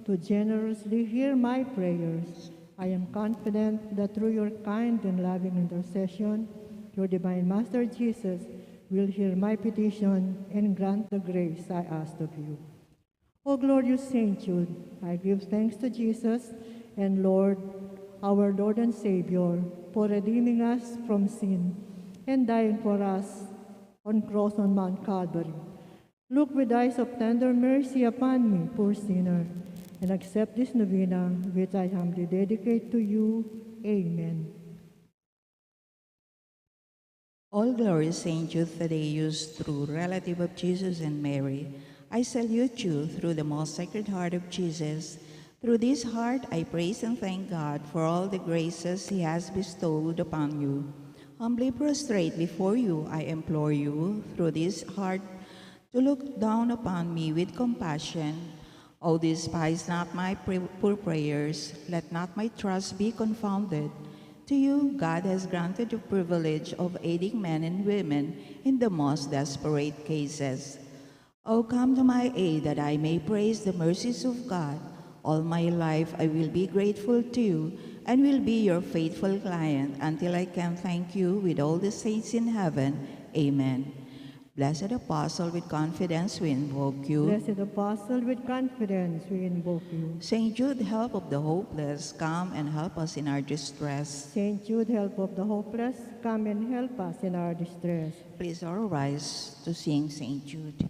to generously hear my prayers. I am confident that through your kind and loving intercession, your divine Master Jesus will hear my petition and grant the grace I ask of you. O glorious Saint Jude, I give thanks to Jesus and our Lord and Savior, for redeeming us from sin and dying for us on cross on Mount Calvary. Look with eyes of tender mercy upon me, poor sinner, and accept this novena which I humbly dedicate to you. Amen. All glorious Saint Jude Thaddeus, true relative of Jesus and Mary, I salute you through the most sacred heart of Jesus. Through this heart, I praise and thank God for all the graces He has bestowed upon you. Humbly prostrate before you, I implore you, through this heart, to look down upon me with compassion. O despise not my poor prayers, let not my trust be confounded. To you, God has granted the privilege of aiding men and women in the most desperate cases. O come to my aid that I may praise the mercies of God. All my life I will be grateful to you and will be your faithful client until I can thank you with all the saints in heaven. Amen. Blessed Apostle, with confidence we invoke you. Blessed Apostle, with confidence we invoke you. Saint Jude, help of the hopeless, come and help us in our distress. Saint Jude, help of the hopeless, come and help us in our distress. Please all rise to sing Saint Jude.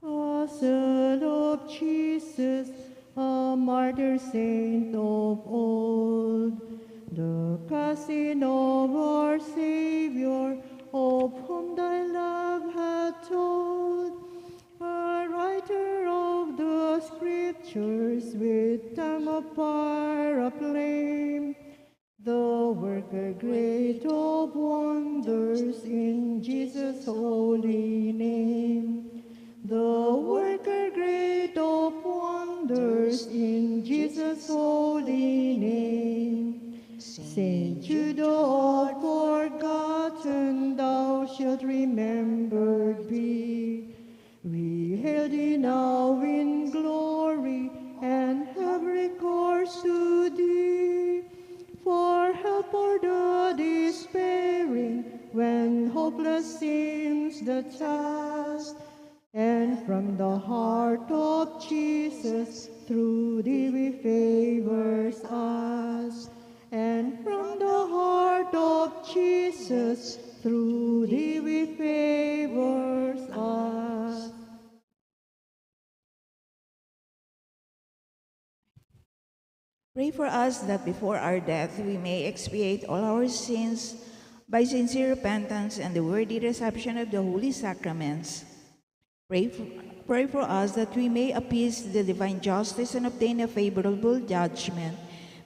Apostle of Jesus, a martyr saint of old, the cousin of our Savior, of whom thy love hath told, a writer of the Scriptures with tongue of fire acclaim, the worker great of wonders in Jesus' holy name. The worker great of wonders in Jesus' holy name. Saint Jude, art forgotten, thou shalt remembered be. We hail thee now in glory, and have recourse to thee. For help for the despairing, when hopeless seems the task. And from the heart of Jesus, through thee we favors us. And from the heart of Jesus, through thee we favors us. Pray for us that before our death we may expiate all our sins by sincere repentance and the worthy reception of the holy sacraments. Pray for us that we may appease the divine justice and obtain a favorable judgment.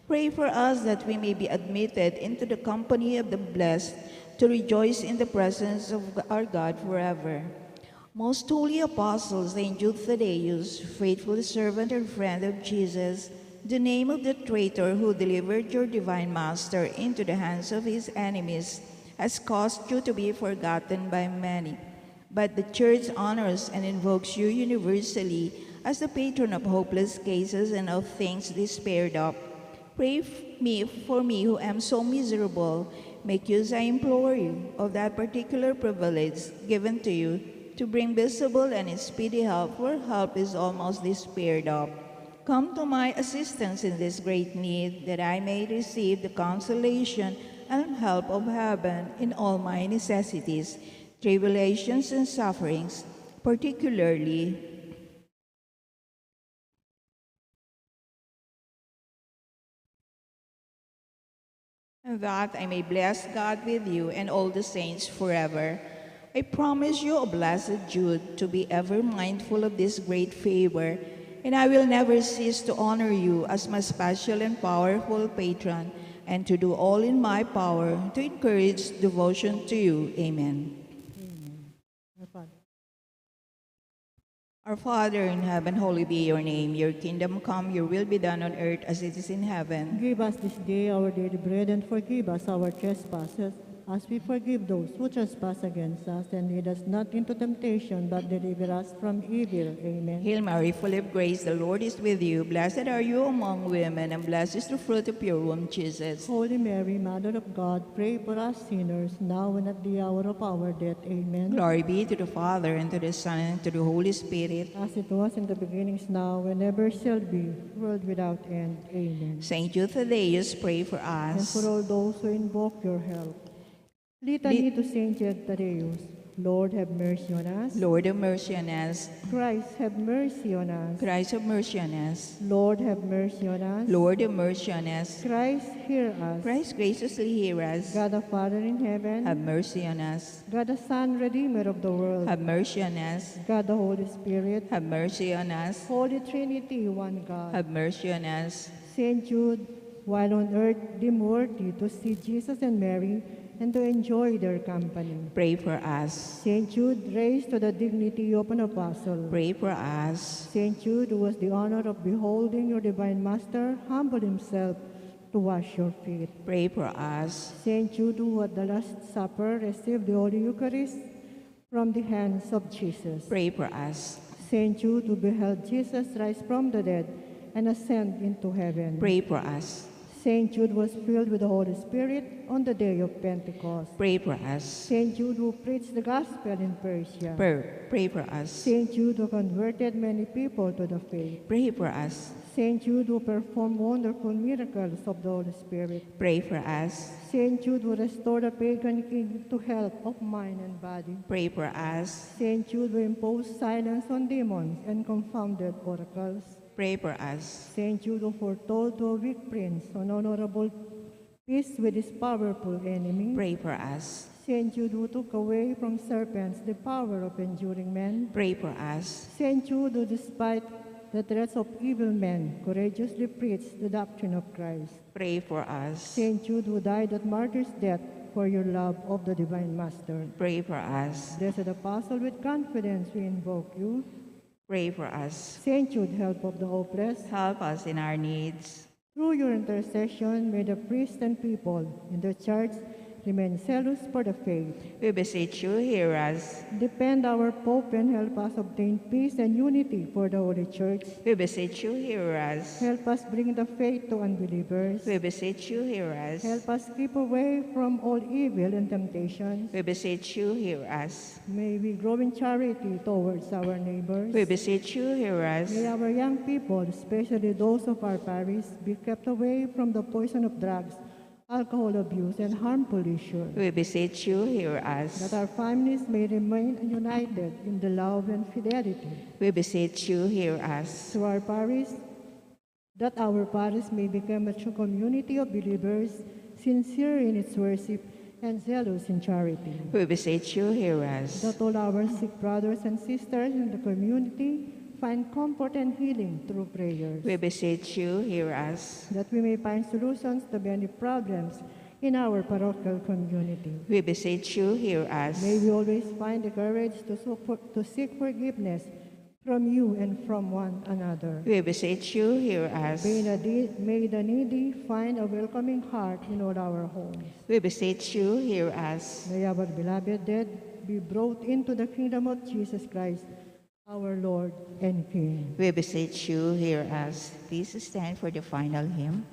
Pray for us that we may be admitted into the company of the blessed to rejoice in the presence of our God forever. Most holy Apostle Saint Jude Thaddeus, faithful servant and friend of Jesus, the name of the traitor who delivered your divine Master into the hands of his enemies has caused you to be forgotten by many. But the Church honors and invokes you universally as the patron of hopeless cases and of things despaired of. Pray for me who am so miserable. Make use, I implore you, of that particular privilege given to you to bring visible and speedy help where help is almost despaired of. Come to my assistance in this great need, that I may receive the consolation and help of heaven in all my necessities, tribulations and sufferings, particularly and that I may bless God with you and all the saints forever. I promise you, O blessed Jude, to be ever mindful of this great favor, and I will never cease to honor you as my special and powerful patron, and to do all in my power to encourage devotion to you. Amen. Our Father in heaven, holy be your name. Your kingdom come, your will be done on earth as it is in heaven. Give us this day our daily bread, and forgive us our trespasses, as we forgive those who trespass against us, and lead us not into temptation, but deliver us from evil. Amen. Hail Mary, full of grace, the Lord is with you. Blessed are you among women, and blessed is the fruit of your womb, Jesus. Holy Mary, Mother of God, pray for us sinners, now and at the hour of our death. Amen. Glory be to the Father, and to the Son, and to the Holy Spirit. As it was in the beginning, is now, and ever shall be, world without end. Amen. Saint Jude Thaddeus, pray for And us. for all those who invoke your help. Litany to Saint Jude Thaddeus. Lord, have mercy on us. Lord, have mercy on us. Christ, have mercy on us. Christ, have mercy on us. Lord, have mercy on us. Lord, have mercy on us. Christ, hear us. Christ, graciously hear us. God the Father in heaven. Have mercy on us. God the Son, Redeemer of the world. Have mercy on us. God the Holy Spirit. Have mercy on us. Holy Trinity, one God. Have mercy on us. Saint Jude, while on earth, deemed worthy to see Jesus and Mary and to enjoy their company. Pray for us. Saint Jude, raised to the dignity of an apostle. Pray for us. Saint Jude, who was the honor of beholding your divine master, humbled himself to wash your feet. Pray for us. Saint Jude, who at the Last Supper received the Holy Eucharist from the hands of Jesus. Pray for us. Saint Jude, who beheld Jesus rise from the dead and ascend into heaven. Pray for us. Saint Jude was filled with the Holy Spirit on the day of Pentecost. Pray for us. Saint Jude, who preached the gospel in Persia. Pray for us. Saint Jude, who converted many people to the faith. Pray for us. Saint Jude, who performed wonderful miracles of the Holy Spirit. Pray for us. Saint Jude, who restored a pagan king to health of mind and body. Pray for us. Saint Jude, who imposed silence on demons and confounded oracles. Pray for us. Saint Jude, who foretold to a weak prince an honorable peace with his powerful enemy. Pray for us. Saint Jude, who took away from serpents the power of enduring men. Pray for us. Saint Jude, who despite the threats of evil men, courageously preached the doctrine of Christ. Pray for us. Saint Jude, who died at martyr's death for your love of the divine master. Pray for us. Blessed Apostle, with confidence we invoke you. Pray for us. Saint Jude, help of the hopeless. Help us in our needs. Through your intercession, may the priests and people in the church remain zealous for the faith. We beseech you, hear us. Defend our Pope and help us obtain peace and unity for the Holy Church. We beseech you, hear us. Help us bring the faith to unbelievers. We beseech you, hear us. Help us keep away from all evil and temptations. We beseech you, hear us. May we grow in charity towards our neighbors. We beseech you, hear us. May our young people, especially those of our parish, be kept away from the poison of drugs, alcohol abuse, and harmful leisure. We beseech you, hear us. That our families may remain united in the love and fidelity. We beseech you, hear us. To our parish, that our parish may become a true community of believers, sincere in its worship and zealous in charity. We beseech you, hear us. That all our sick brothers and sisters in the community find comfort and healing through prayers. We beseech you, hear us. That we may find solutions to many problems in our parochial community. We beseech you, hear us. May we always find the courage to seek forgiveness from you and from one another. We beseech you, hear us. May the needy find a welcoming heart in all our homes. We beseech you, hear us. May our beloved dead be brought into the kingdom of Jesus Christ, our Lord and King. We beseech you, hear us. Please stand for the final hymn.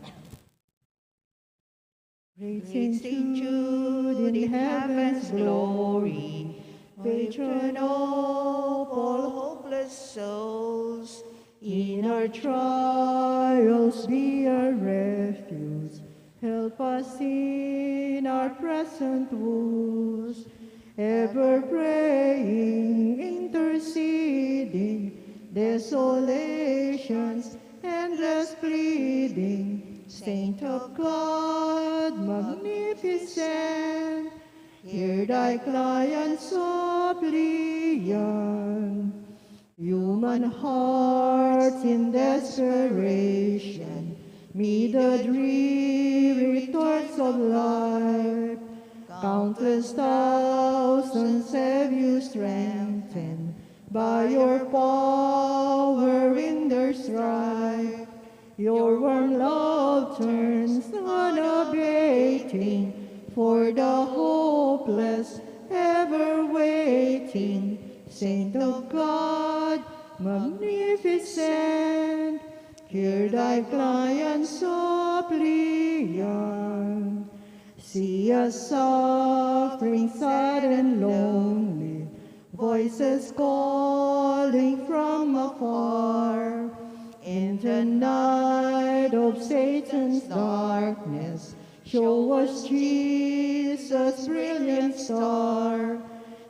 Great Saint Jude in heaven's glory, patron of all hopeless souls, in our trials be our refuge. Help us in our present woes, ever praying, interceding, desolations, endless pleading. Saint of God, magnificent, hear thy clients softly yearn. Human hearts in desperation meet the dreary torts of life. Countless thousands have you strengthened by your power in their strife. Your warm love turns unabating for the hopeless, ever waiting, Saint of God, magnificent, hear thy client's suppliant. See us suffering, sad and lonely, voices calling from afar. In the night of Satan's darkness, show us Jesus' brilliant star.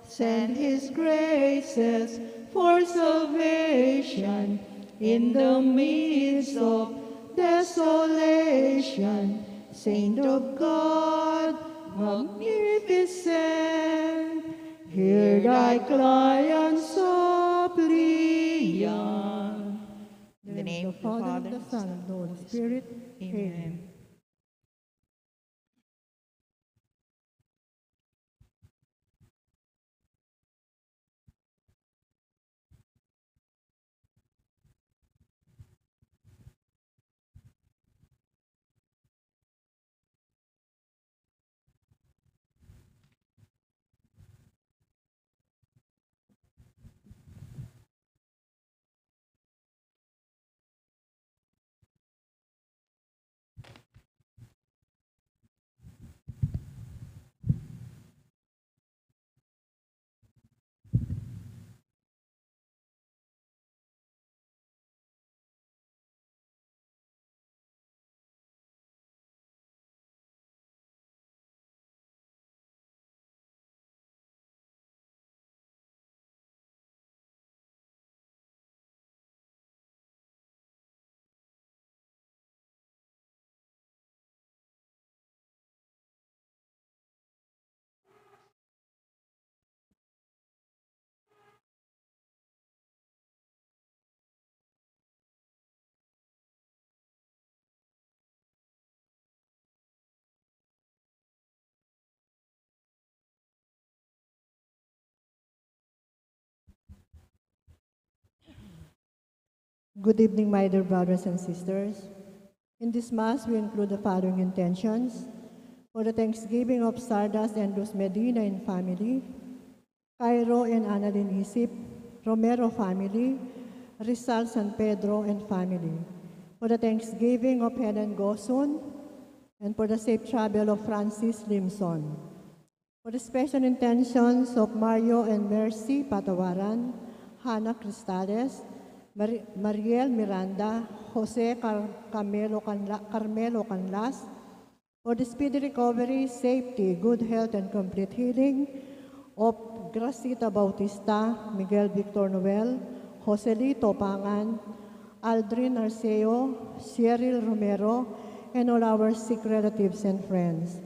Send his graces for salvation in the midst of desolation. Saint of God, magnificent, hear thy client's suppliant. In the name of the Father, the Son, and the Holy Spirit. Amen. Good evening, my dear brothers and sisters. In this Mass, we include the following intentions: for the Thanksgiving of Sardas and Luz Medina and family, Cairo and Annalyn Isip, Romero family, Rizal San Pedro and family, for the Thanksgiving of Helen Gosun, and for the safe travel of Francis Limson, for the special intentions of Mario and Mercy Patawaran, Hannah Cristales, Mariel Miranda, Jose Carmelo Canlas, for the speedy recovery, safety, good health, and complete healing of Gracita Bautista, Miguel Victor Noel, Joselito Pangan, Aldrin Arceo, Cyril Romero, and all our sick relatives and friends.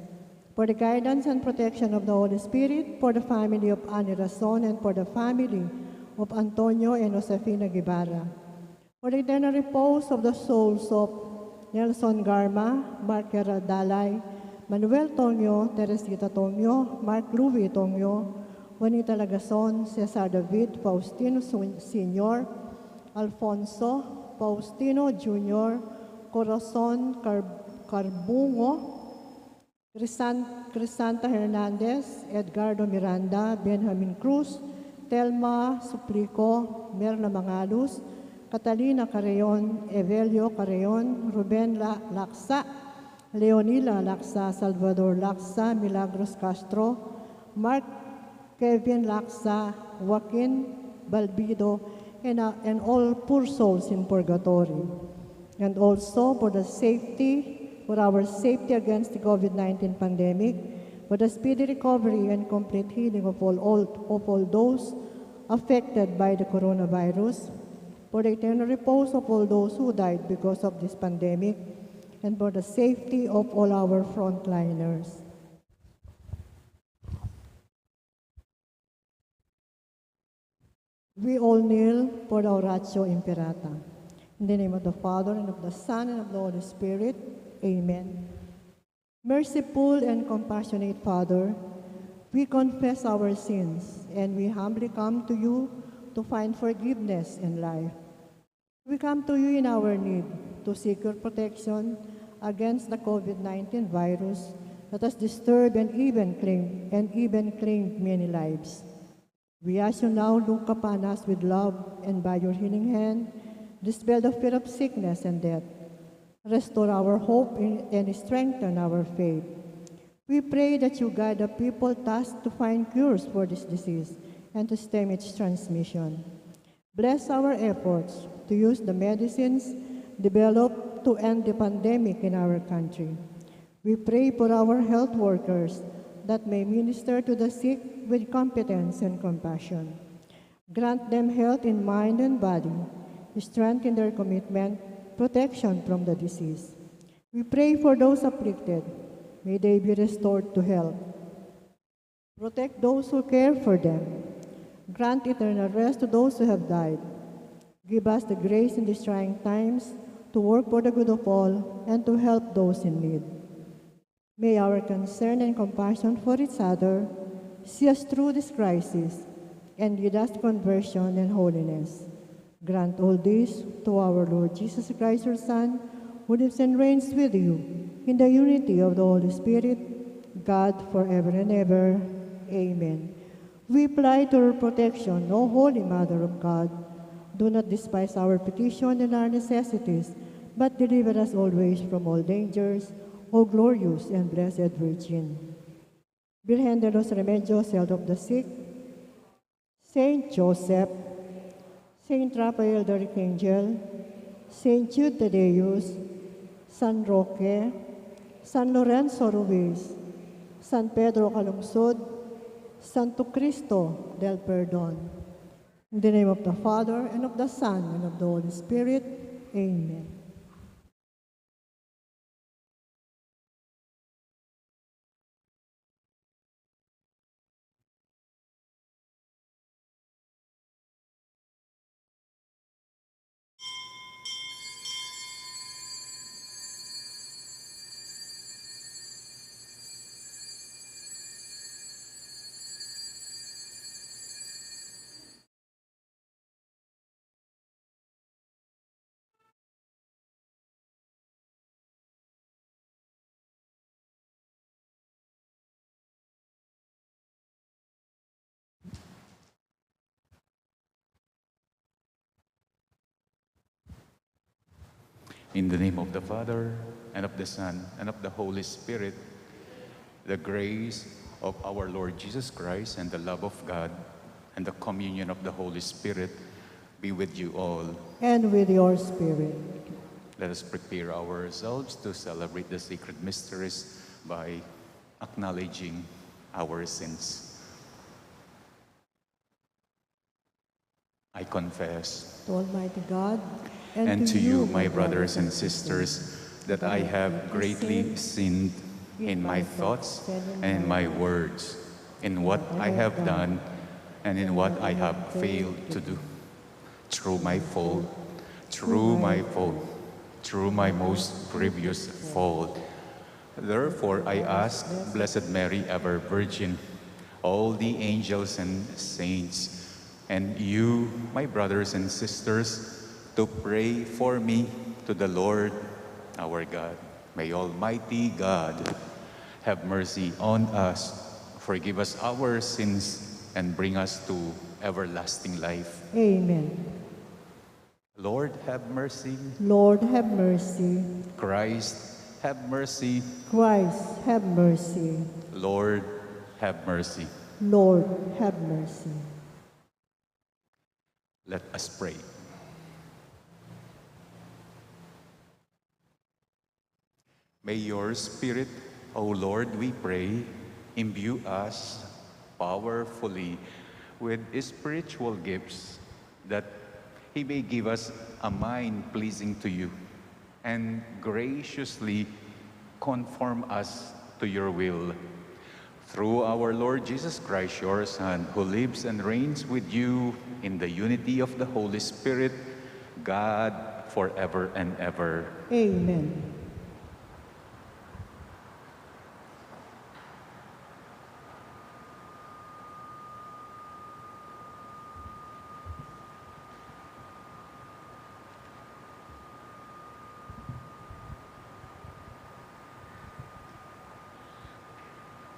For the guidance and protection of the Holy Spirit, for the family of Ani Razon, and for the family of Antonio and Josefina Guevara. For the eternal repose of the souls of Nelson Garma, Mark Dalay, Manuel Tonyo, Teresita Tonyo, Mark Louis Tonyo, Juanita Lagason, Cesar David, Faustino Sr., Alfonso, Faustino Jr., Corazon Carbungo, Crisanta Hernandez, Edgardo Miranda, Benjamin Cruz, Telma Suplico, Merla Mangalus, Catalina Carreon, Evelio Carreon, Ruben Laksa, Leonila Laksa, Salvador Laksa, Milagros Castro, Mark Kevin Laksa, Joaquin Balbido, and all poor souls in purgatory. And also for the safety, for our safety against the COVID-19 pandemic, for the speedy recovery and complete healing of all those affected by the coronavirus, for the eternal repose of all those who died because of this pandemic, and for the safety of all our frontliners. We all kneel for the ORATIO IMPERATA. In the name of the Father, and of the Son, and of the Holy Spirit. Amen. Merciful and compassionate Father, we confess our sins, and we humbly come to you to find forgiveness and life. We come to you in our need to seek your protection against the COVID-19 virus, that has disturbed and even claimed many lives. We ask you now, look upon us with love, and by your healing hand, dispel the fear of sickness and death. Restore our hope and strengthen our faith. We pray that you guide the people tasked to find cures for this disease and to stem its transmission. Bless our efforts to use the medicines developed to end the pandemic in our country. We pray for our health workers that may minister to the sick with competence and compassion. Grant them health in mind and body, strength in their commitment, protection from the disease. We pray for those afflicted. May they be restored to health. Protect those who care for them. Grant eternal rest to those who have died. Give us the grace in these trying times to work for the good of all and to help those in need. May our concern and compassion for each other see us through this crisis and lead us to conversion and holiness. Grant all this to our Lord Jesus Christ, your Son, who lives and reigns with you in the unity of the Holy Spirit, God, forever and ever. Amen. We apply to your protection, O Holy Mother of God. Do not despise our petition and our necessities, but deliver us always from all dangers, O glorious and blessed Virgin. Virgen de los Remedios, Health of the Sick, Saint Joseph, Saint Raphael the Archangel, Saint Jude Thaddeus, San Roque, San Lorenzo Ruiz, San Pedro Calungsod, Santo Cristo del Perdón. In the name of the Father, and of the Son, and of the Holy Spirit. Amen. In the name of the Father, and of the Son, and of the Holy Spirit, the grace of our Lord Jesus Christ, and the love of God, and the communion of the Holy Spirit be with you all. And with your spirit. Let us prepare ourselves to celebrate the sacred mysteries by acknowledging our sins. I confess To Almighty God, and to you, my brothers and sisters, that I have greatly sinned in my thoughts and in my words, in what I have done and in what I have failed to do. Through my fault, through my most grievous fault. Therefore, I ask Blessed Mary, ever Virgin, all the angels and saints, and you, my brothers and sisters, to pray for me to the Lord our God. May Almighty God have mercy on us, forgive us our sins, and bring us to everlasting life. Amen. Lord, have mercy. Lord, have mercy. Christ, have mercy. Christ, have mercy. Lord, have mercy. Lord, have mercy. Let us pray. May your Spirit, O Lord, we pray, imbue us powerfully with spiritual gifts, that He may give us a mind pleasing to you and graciously conform us to your will. Through our Lord Jesus Christ, your Son, who lives and reigns with you in the unity of the Holy Spirit, God, forever and ever. Amen.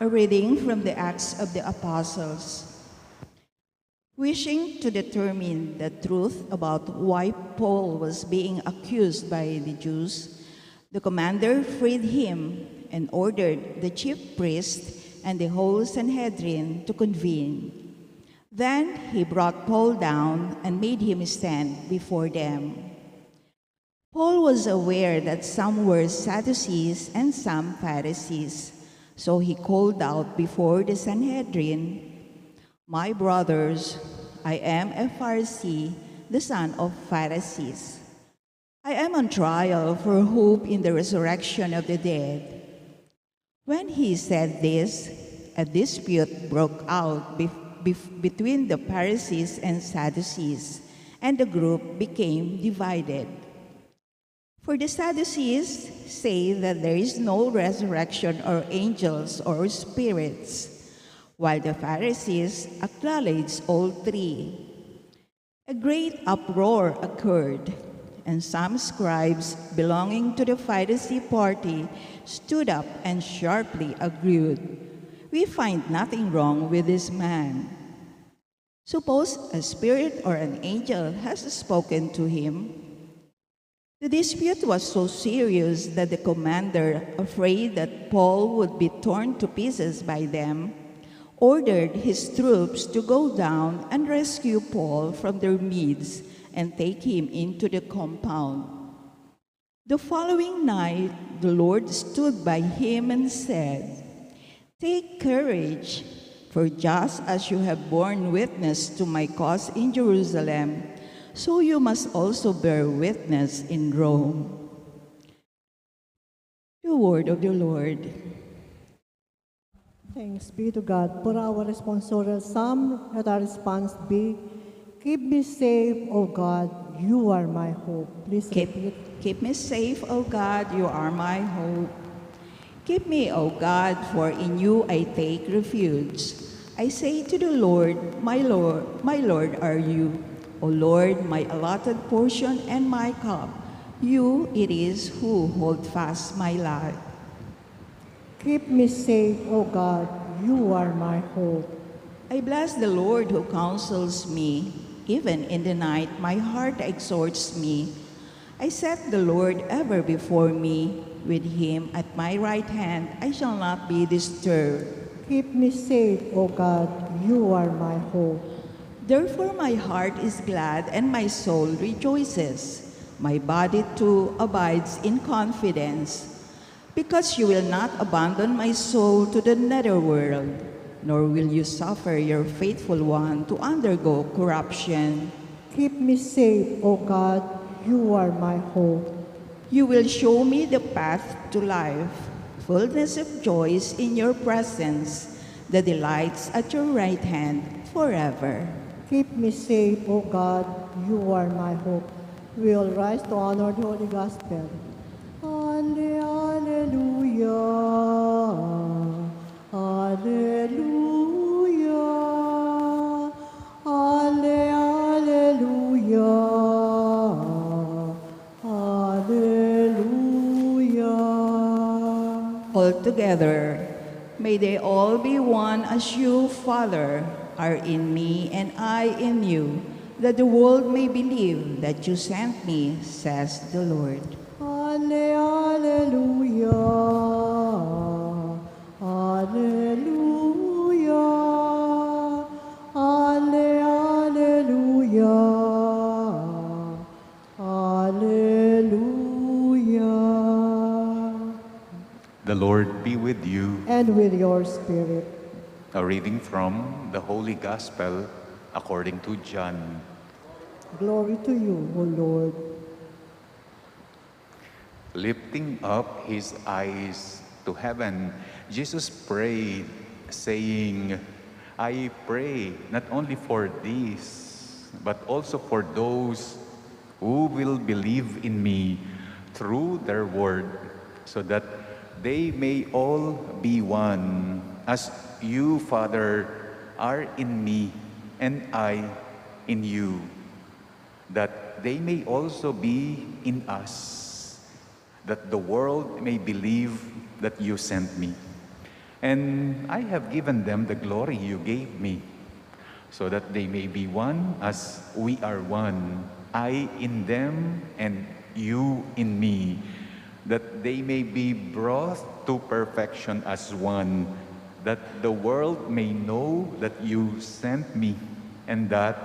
A reading from the Acts of the Apostles. Wishing to determine the truth about why Paul was being accused by the Jews, the commander freed him and ordered the chief priest and the whole Sanhedrin to convene. Then he brought Paul down and made him stand before them. Paul was aware that some were Sadducees and some Pharisees, so he called out before the Sanhedrin, "My brothers, I am a Pharisee, the son of Pharisees. I am on trial for hope in the resurrection of the dead." When he said this, a dispute broke out between the Pharisees and Sadducees, and the group became divided. For the Sadducees say that there is no resurrection or angels or spirits, while the Pharisees acknowledge all three. A great uproar occurred, and some scribes belonging to the Pharisee party stood up and sharply agreed, "We find nothing wrong with this man. Suppose a spirit or an angel has spoken to him." The dispute was so serious that the commander, afraid that Paul would be torn to pieces by them, ordered his troops to go down and rescue Paul from their midst and take him into the compound. The following night, the Lord stood by him and said, "Take courage, for just as you have borne witness to my cause in Jerusalem, so you must also bear witness in Rome." The word of the Lord. Thanks be to God. For our responsorial psalm, let our response be, "Keep me safe, O God, you are my hope." Please repeat. Keep me safe, O God, you are my hope. Keep me, O God, for in you I take refuge. I say to the Lord, my Lord are you. O Lord, my allotted portion and my cup, you it is who hold fast my life. Keep me safe, O God, you are my hope. I bless the Lord who counsels me. Even in the night my heart exhorts me. I set the Lord ever before me. With him at my right hand I shall not be disturbed. Keep me safe, O God, you are my hope. Therefore my heart is glad and my soul rejoices. My body too abides in confidence, because you will not abandon my soul to the netherworld, nor will you suffer your faithful one to undergo corruption. Keep me safe, O God, you are my hope. You will show me the path to life, fullness of joys in your presence, the delights at your right hand forever. Keep me safe, O God, you are my hope. We will rise to honor the Holy Gospel. Alleluia, alleluia, alleluia, alleluia. All together, may they all be one as you, Father, are in me and I in you, that the world may believe that you sent me, says the Lord. Alleluia, alleluia, alleluia, alleluia. The Lord be with you. And with your spirit. A reading from the Holy Gospel according to John. Glory to you, O Lord. Lifting up his eyes to heaven, Jesus prayed, saying, "I pray not only for these, but also for those who will believe in me through their word, so that they may all be one, as you, Father, are in me, and I in you, that they may also be in us, that the world may believe that you sent me." And I have given them the glory you gave me, so that they may be one as we are one, I in them and you in me, that they may be brought to perfection as one, that the world may know that you sent me and that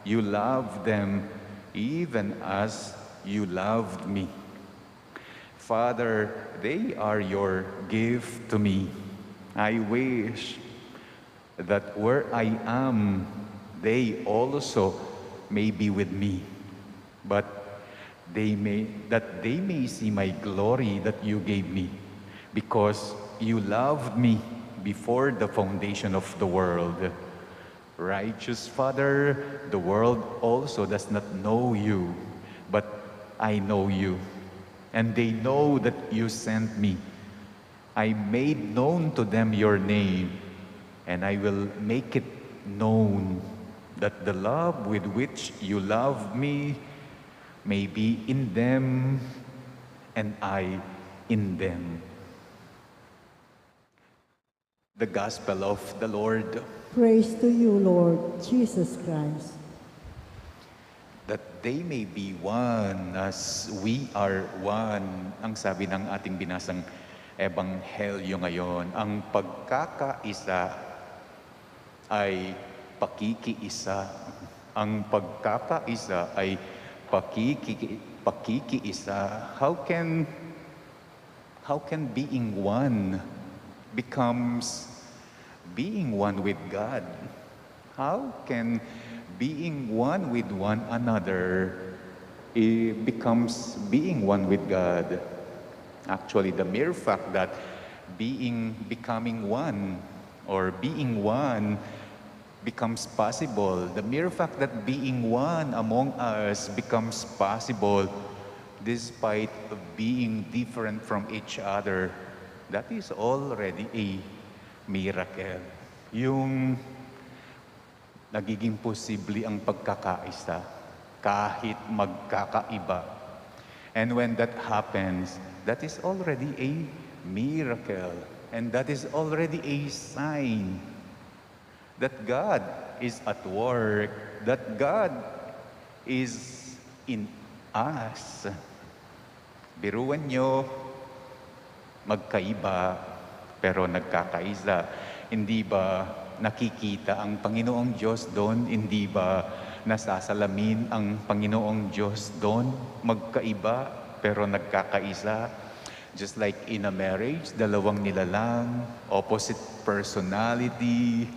you love them even as you loved me. Father, they are your gift to me. I wish that where I am, they also may be with me, but that they may see my glory that you gave me, because you loved me before the foundation of the world. Righteous Father, the world also does not know you, but I know you, and they know that you sent me. I made known to them your name, and I will make it known, that the love with which you love me may be in them and I in them. The Gospel of the Lord. Praise to you, Lord Jesus Christ. That they may be one as we are one. Ang sabi ng ating binasang Ebanghelyo ngayon, ang pagkakaisa ay pakikiisa. Ang pagkakaisa ay pakikiisa. How can being one becomes being one with God? How can being one with one another becomes being one with God? Actually, the mere fact that becoming one or being one becomes possible, the mere fact that being one among us becomes possible despite of being different from each other, that is already a miracle. Yung nagiging posible ang pagkakaisa kahit magkakaiba. And when that happens, that is already a miracle. And that is already a sign that God is at work, that God is in us. Biruan nyo, magkaiba, pero nagkakaisa. Hindi ba nakikita ang Panginoong Diyos doon? Hindi ba nasasalamin ang Panginoong Diyos doon? Magkaiba, pero nagkakaisa. Just like in a marriage, dalawang nilalang, opposite personality,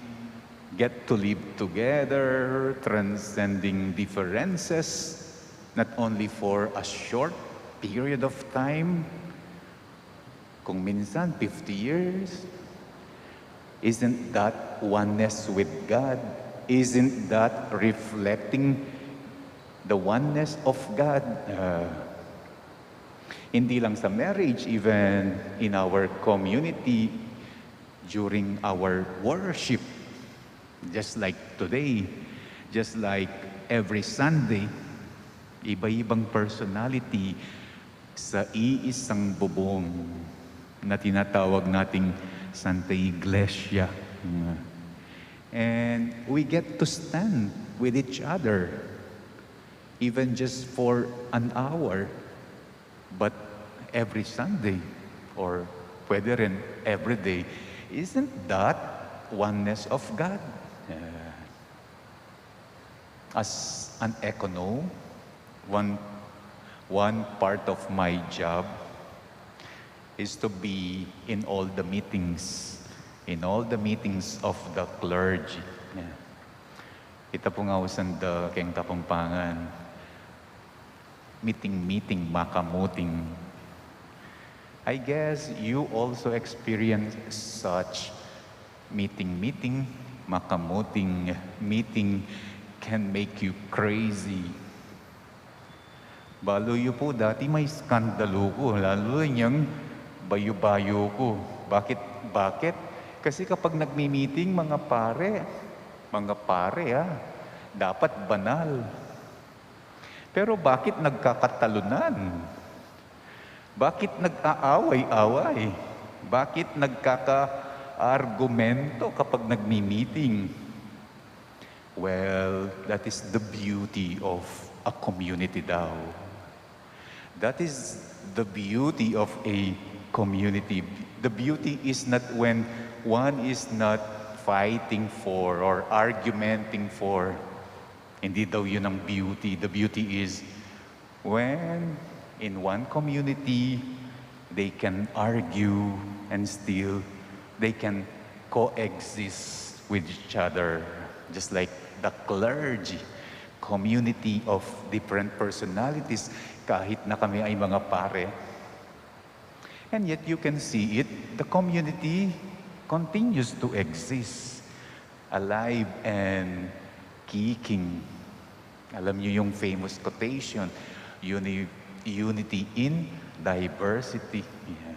get to live together, transcending differences, not only for a short period of time, kung minsan 50 years. Isn't that oneness with God? Isn't that reflecting the oneness of God? Hindi lang sa marriage, even in our community, during our worship, just like today, just like every Sunday, iba-ibang personality sa iisang bubong na tinatawag nating Santa Iglesia. And we get to stand with each other, even just for an hour, but every Sunday, or pwede rin every day. Isn't that oneness of God? As an econo, one part of my job is to be in all the meetings of the clergy. Ita po nga usan da keng Kapampangan, meeting makamuting. I guess you also experience such meeting, makamuting. Meeting can make you crazy. Baloyo po, dati may skandalo ko, lalo niyang bayo-bayo ko. Bakit? Kasi kapag nagmi-meeting, mga pare dapat banal. Pero bakit nagkakatalunan? Bakit nag-aaway-away? Bakit argumento kapag nagmi-meeting. Well, that is the beauty of a community daw. That is the beauty of a community. The beauty is not when one is not fighting for or argumenting for. Hindi daw yun ang beauty. The beauty is when in one community, they can argue and still they can coexist with each other. Just like the clergy, community of different personalities, kahit na kami ay mga pare. And yet you can see it, the community continues to exist, alive and kicking. Alam niyo yung famous quotation, unity in diversity. Yeah.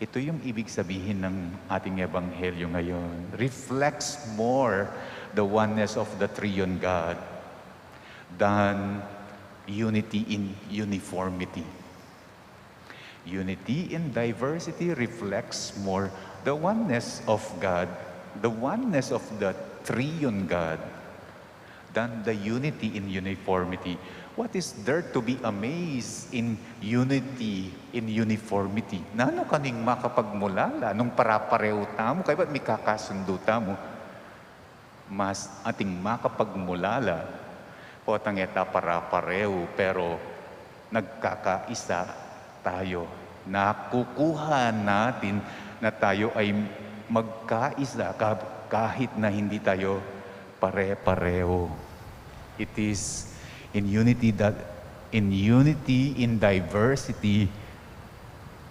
Ito yung ibig sabihin ng ating ebanghelyo ngayon. Reflects more the oneness of the triune God than unity in uniformity. Unity in diversity reflects more the oneness of God, the oneness of the triune God, than the unity in uniformity. What is there to be amazed in unity, in uniformity? Nano kaning makapagmulala, nung parapareho tamo, kaya ba't may kakasundo tamo? Mas ating makapagmulala, o tangeta parapareho, pero nagkakaisa tayo. Nakukuha natin na tayo ay magkaisa kahit na hindi tayo pare-pareho. It is in unity in diversity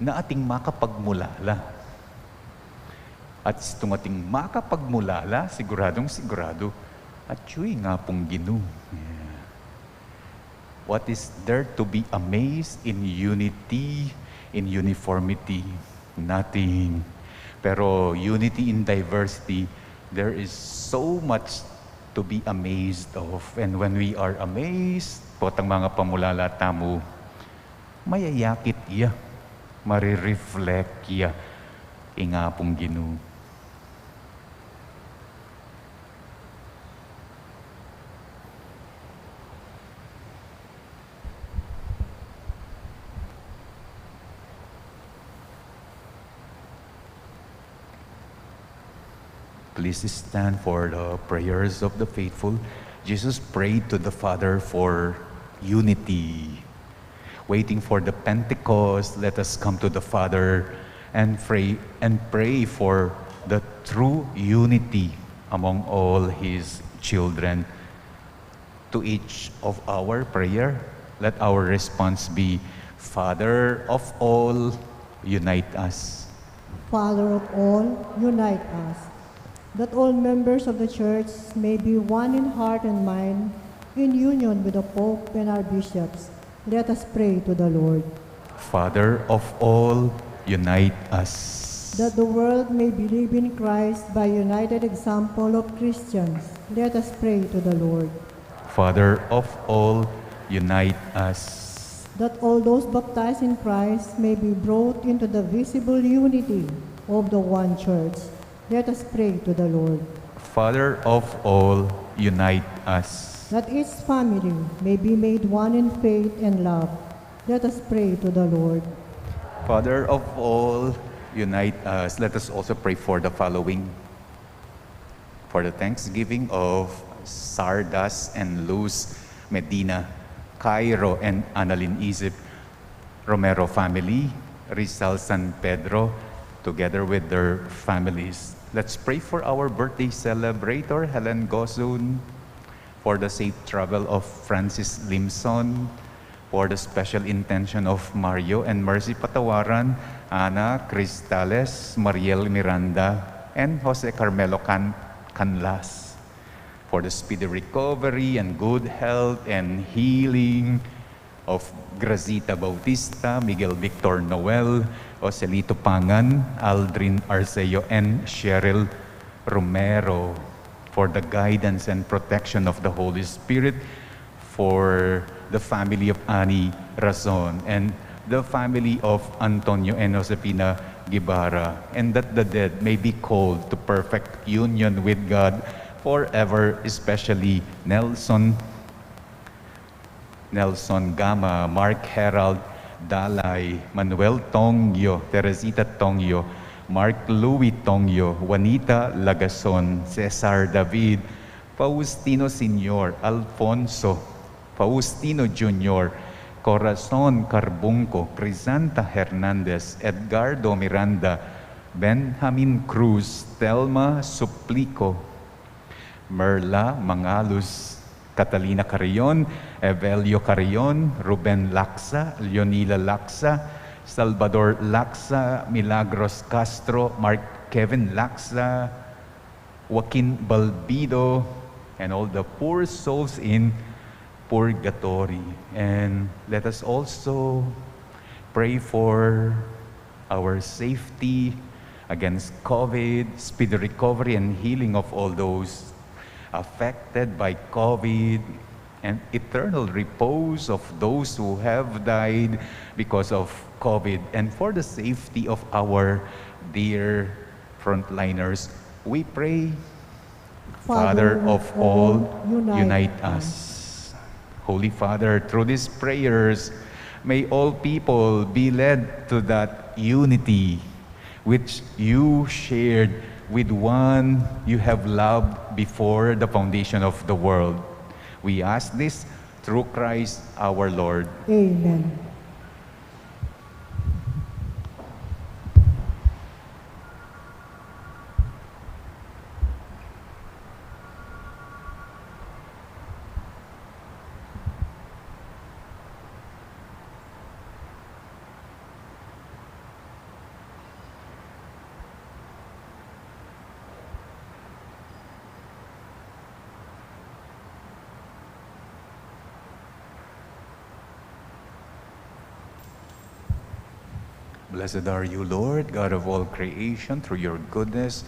na ating makapagmulala. At itong ating makapagmulala, siguradong sigurado, at iyu'y nga pong Ginoo. Yeah. What is there to be amazed in unity, in uniformity? Nothing. Pero unity in diversity, there is so much to be amazed of. And when we are amazed, potang mga pamulala tamo, mayayakit iya, marireflect iya, inga pong Ginoo. Please stand for the prayers of the faithful. Jesus prayed to the Father for unity. Waiting for the Pentecost, let us come to the Father and pray for the true unity among all His children. To each of our prayer, let our response be, Father of all, unite us. Father of all, unite us, that all members of the Church may be one in heart and mind, in union with the Pope and our bishops. Let us pray to the Lord. Father of all, unite us. That the world may believe in Christ by united example of Christians. Let us pray to the Lord. Father of all, unite us. That all those baptized in Christ may be brought into the visible unity of the one Church. Let us pray to the Lord. Father of all, unite us. That each family may be made one in faith and love. Let us pray to the Lord. Father of all, unite us. Let us also pray for the following. For the thanksgiving of Sardas and Luz Medina, Cairo and Annalyn Isip, Romero family, Rizal San Pedro, together with their families. Let's pray for our birthday celebrator, Helen Gozun, for the safe travel of Francis Limson, for the special intention of Mario and Mercy Patawaran, Ana Cristales, Mariel Miranda, and Jose Carmelo Canlas, for the speedy recovery and good health and healing of Grazita Bautista, Miguel Victor Noel, Joselito Pangan, Aldrin Arceo, and Cheryl Romero, for the guidance and protection of the Holy Spirit, for the family of Annie Razon, and the family of Antonio and Josepina 𝘗𝘢𝘳𝘪, and that the dead may be called to perfect union with God forever, especially Nelson Gama, Mark Herald, Dalay, Manuel Tonggyo, Teresita Tonggyo, Mark Louis Tonggyo, Juanita Lagason, Cesar David, Faustino Sr., Alfonso, Faustino Jr., Corazon Carbunco, Crisanta Hernandez, Edgardo Miranda, Benjamin Cruz, Telma Suplico, Merla Mangalus, Catalina Carrion, Evelio Carrion, Ruben Laksa, Leonila Laksa, Salvador Laksa, Milagros Castro, Mark Kevin Laksa, Joaquin Balbido, and all the poor souls in purgatory. And let us also pray for our safety against COVID, speedy recovery and healing of all those affected by COVID, and eternal repose of those who have died because of COVID. And for the safety of our dear frontliners, we pray, Father of all, unite us. Holy Father, through these prayers, may all people be led to that unity which you shared with one you have loved before the foundation of the world. We ask this through Christ our Lord. Amen. Blessed are you, Lord, God of all creation. Through your goodness,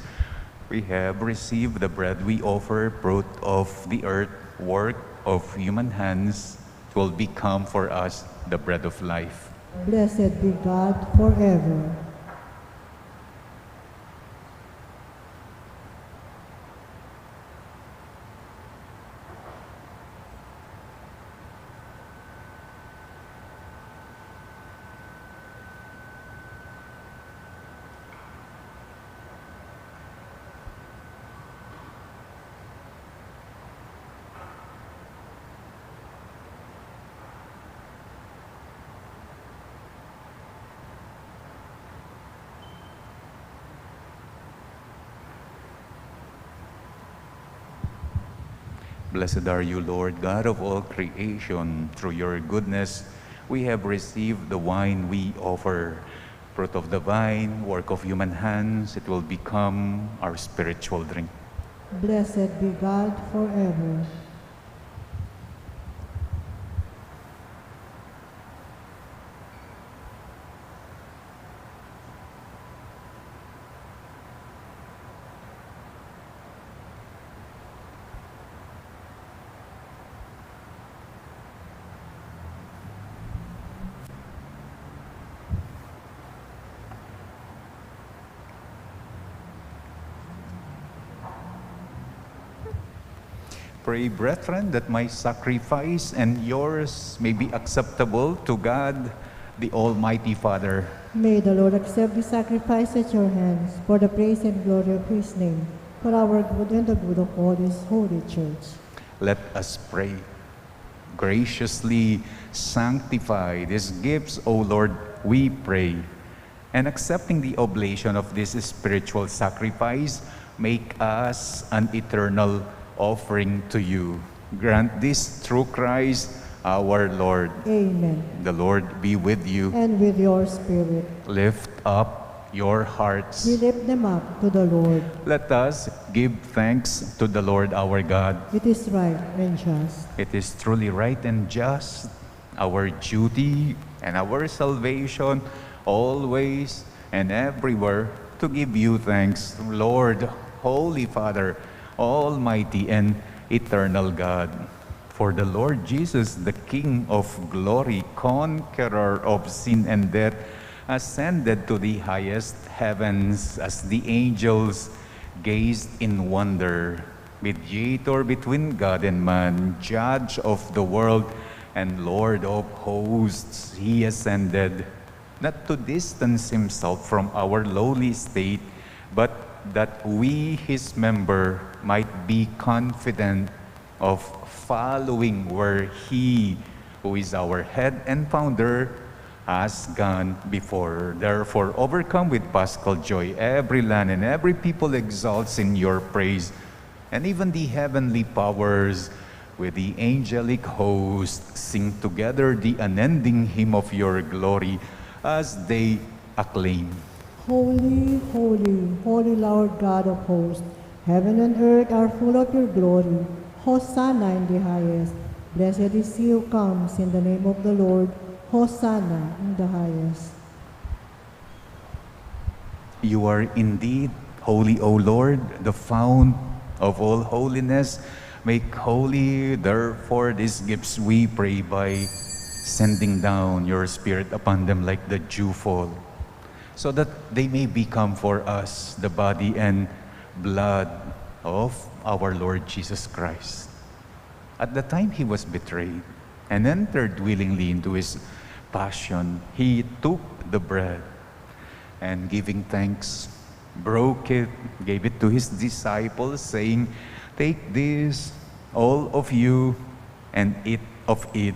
we have received the bread we offer, fruit of the earth, work of human hands. It will become for us the bread of life. Blessed be God forever. Blessed are you, Lord, God of all creation. Through your goodness, we have received the wine we offer. Fruit of the vine, work of human hands, it will become our spiritual drink. Blessed be God forever. Pray, brethren, that my sacrifice and yours may be acceptable to God, the Almighty Father. May the Lord accept the sacrifice at your hands for the praise and glory of his name, for our good and the good of all his holy church. Let us pray. Graciously sanctify these gifts, O Lord, we pray. And accepting the oblation of this spiritual sacrifice, make us an eternal offering to you. Grant this through Christ our Lord. Amen. The Lord be with you. And with your spirit. Lift up your hearts. We lift them up to the Lord. Let us give thanks to the Lord our God. It is right and just. It is truly right and just, our duty and our salvation, always and everywhere, to give you thanks, Lord, Holy Father, Almighty and eternal God. For the Lord Jesus, the King of glory, conqueror of sin and death, ascended to the highest heavens as the angels gazed in wonder. Mediator between God and man, judge of the world and Lord of hosts, he ascended, not to distance himself from our lowly state, but that we, his member, might be confident of following where he, who is our head and founder, has gone before. Therefore, overcome with paschal joy, every land and every people exalts in your praise, and even the heavenly powers with the angelic host sing together the unending hymn of your glory as they acclaim. Holy, holy, holy Lord God of hosts, heaven and earth are full of your glory. Hosanna in the highest. Blessed is he who comes in the name of the Lord. Hosanna in the highest. You are indeed holy, O Lord, the fount of all holiness. Make holy, therefore, these gifts, we pray, by sending down your Spirit upon them like the dewfall, so that they may become for us the body and blood of our Lord Jesus Christ. At the time he was betrayed and entered willingly into his passion, he took the bread and, giving thanks, broke it, gave it to his disciples, saying, "Take this, all of you, and eat of it.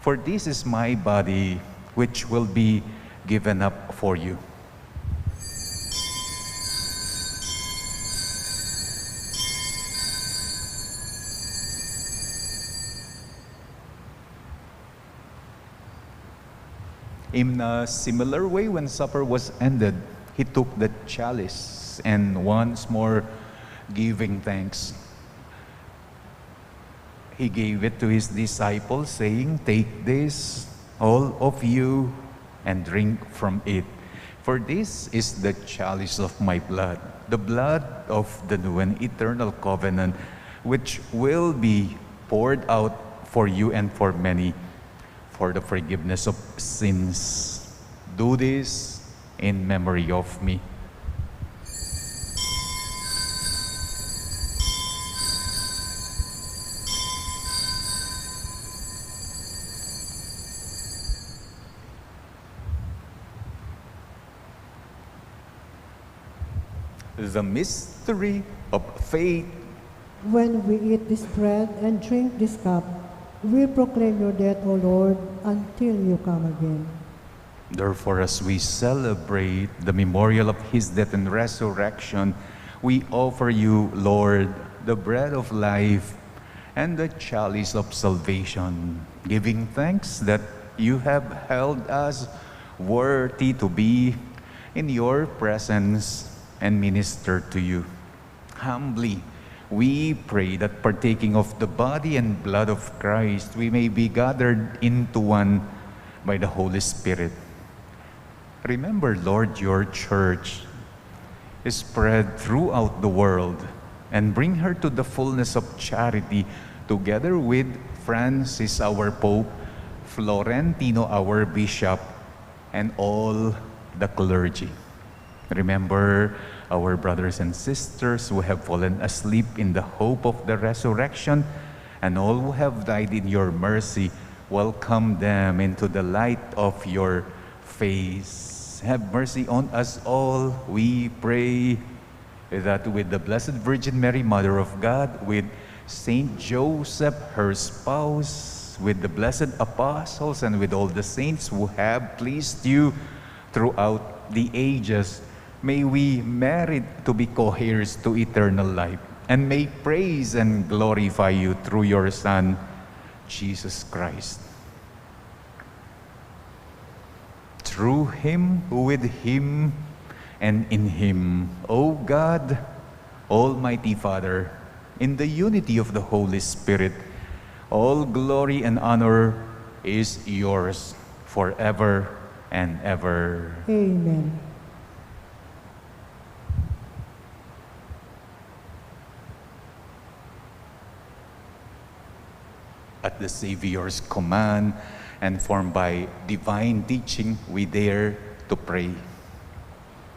For this is my body, which will be given up for you." In a similar way, when supper was ended, he took the chalice and, once more giving thanks, he gave it to his disciples, saying, "Take this, all of you, and drink from it. For this is the chalice of my blood, the blood of the new and eternal covenant, which will be poured out for you and for many for the forgiveness of sins. Do this in memory of me." The mystery of faith. When we eat this bread and drink this cup, we proclaim your death, O Lord, until you come again. Therefore, as we celebrate the memorial of his death and resurrection, we offer you, Lord, the bread of life and the chalice of salvation, giving thanks that you have held us worthy to be in your presence and minister to you. Humbly, we pray that, partaking of the body and blood of Christ, we may be gathered into one by the Holy Spirit. Remember, Lord, your church is spread throughout the world, and bring her to the fullness of charity, together with Francis, our Pope, Florentino, our Bishop, and all the clergy. Remember our brothers and sisters who have fallen asleep in the hope of the resurrection, and all who have died in your mercy. Welcome them into the light of your face. Have mercy on us all, we pray, that with the Blessed Virgin Mary, Mother of God, with Saint Joseph, her spouse, with the blessed apostles, and with all the saints who have pleased you throughout the ages, may we merit to be co-heirs to eternal life, and may praise and glorify you through your Son, Jesus Christ. Through him, with him, and in him, O God, Almighty Father, in the unity of the Holy Spirit, all glory and honor is yours forever and ever. Amen. At the Savior's command, and formed by divine teaching, we dare to pray.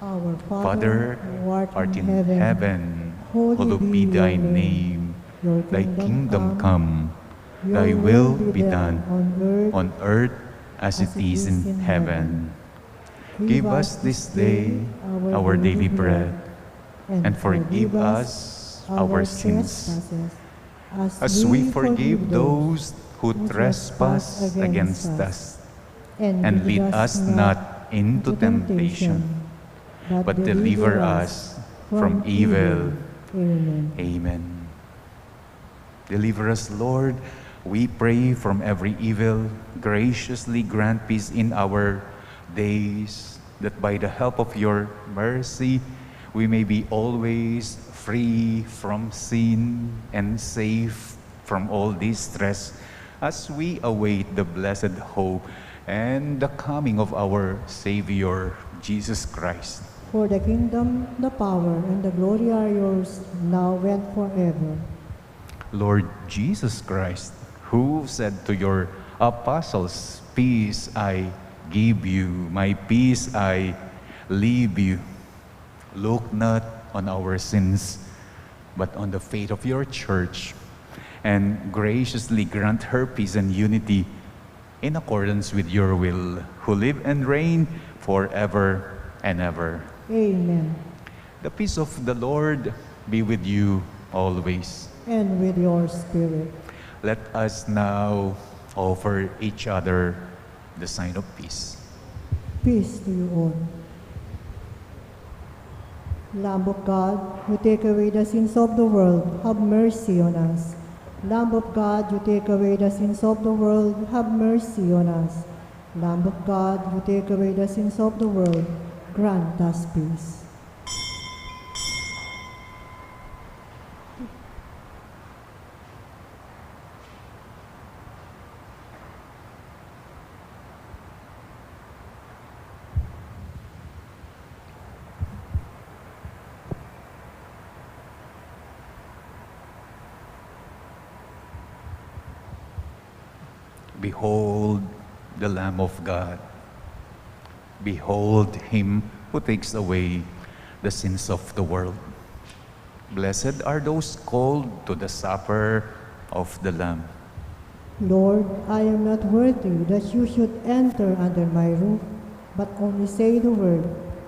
Our Father, who art in heaven, hallowed be thy name. Thy kingdom come, thy will be done on earth as it is in heaven. Give us this day our daily bread, and forgive us our sins, as we forgive those who trespass against us. And lead us not into temptation, but deliver us from evil. Amen. Deliver us, Lord, we pray, from every evil. Graciously grant peace in our days, that by the help of your mercy, we may be always free from sin and safe from all distress, as we await the blessed hope and the coming of our Savior, Jesus Christ. For the kingdom, the power, and the glory are yours, now and forever. Lord Jesus Christ, who said to your apostles, "Peace I give you, my peace I leave you," look not on our sins, but on the faith of your church, and graciously grant her peace and unity in accordance with your will, who live and reign forever and ever. Amen. The peace of the Lord be with you always. And with your spirit. Let us now offer each other the sign of peace. Peace to you all. Lamb of God, who take away the sins of the world, have mercy on us. Lamb of God, you take away the sins of the world, have mercy on us. Lamb of God, who take away the sins of the world, grant us peace. Behold the Lamb of God. Behold him who takes away the sins of the world. Blessed are those called to the supper of the Lamb. Lord, I am not worthy that you should enter under my roof, but only say the word,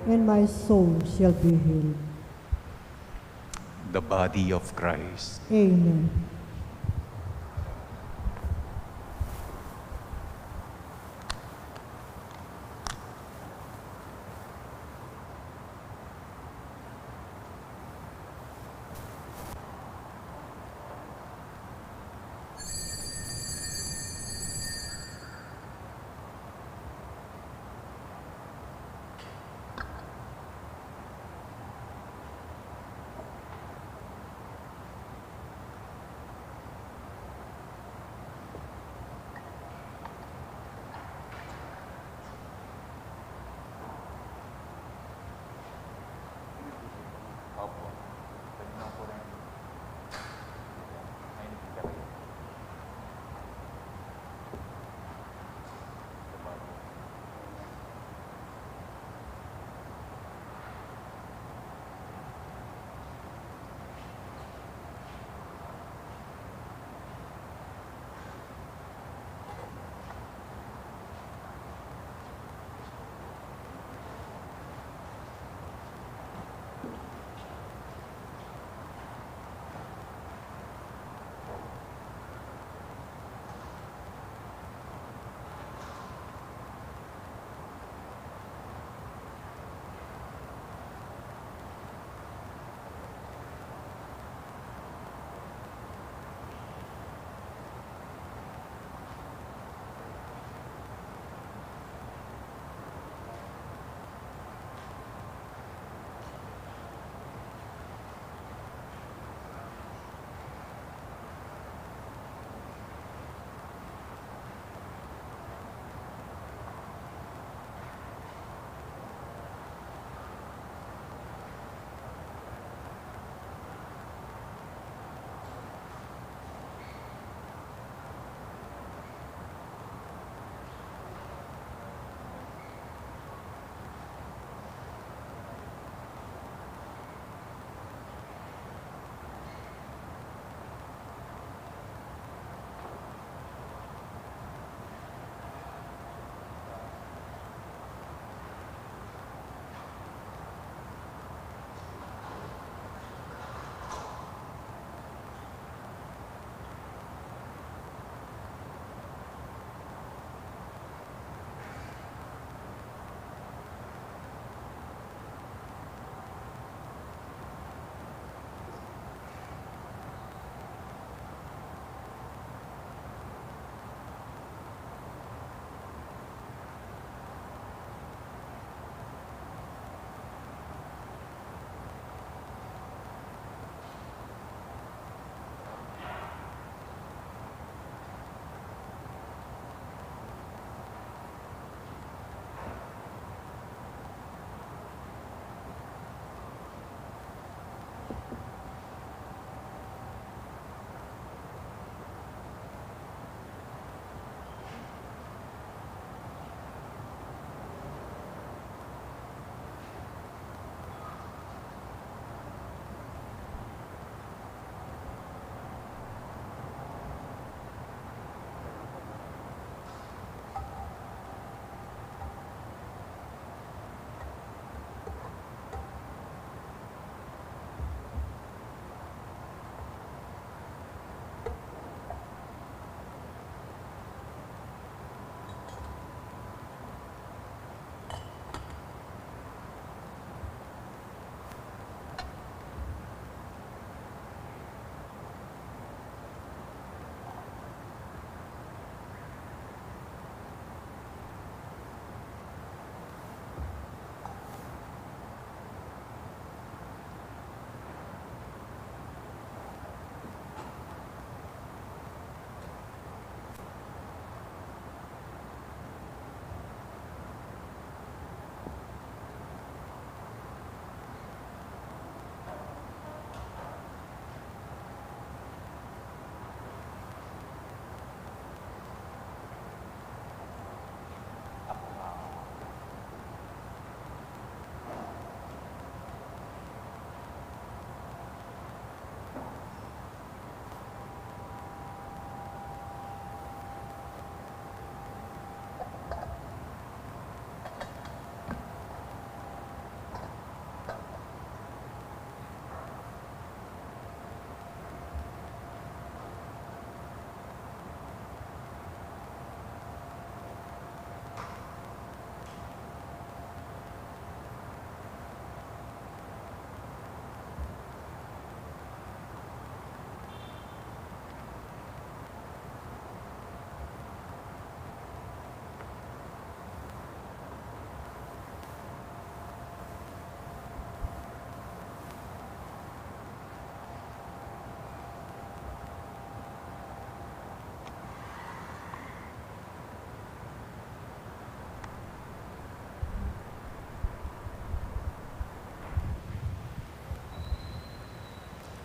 and my soul shall be healed. The body of Christ. Amen.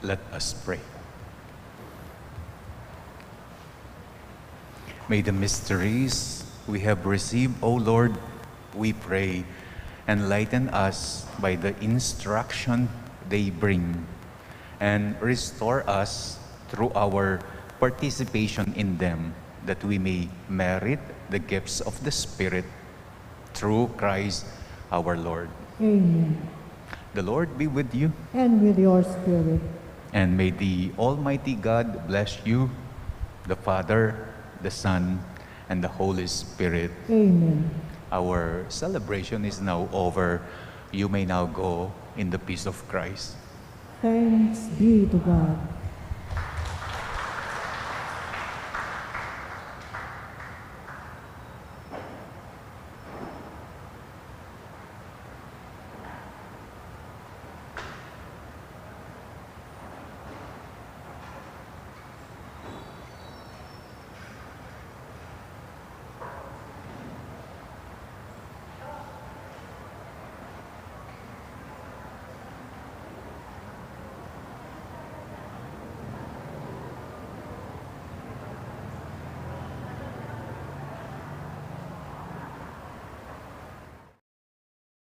Let us pray. May the mysteries we have received, O Lord, we pray, enlighten us by the instruction they bring, and restore us through our participation in them, that we may merit the gifts of the Spirit through Christ our Lord. Amen. The Lord be with you, And with your spirit. and may the Almighty God bless you, the Father, the Son, and the Holy Spirit. Amen. Our celebration is now over. You may now go in the peace of Christ. Thanks be to God.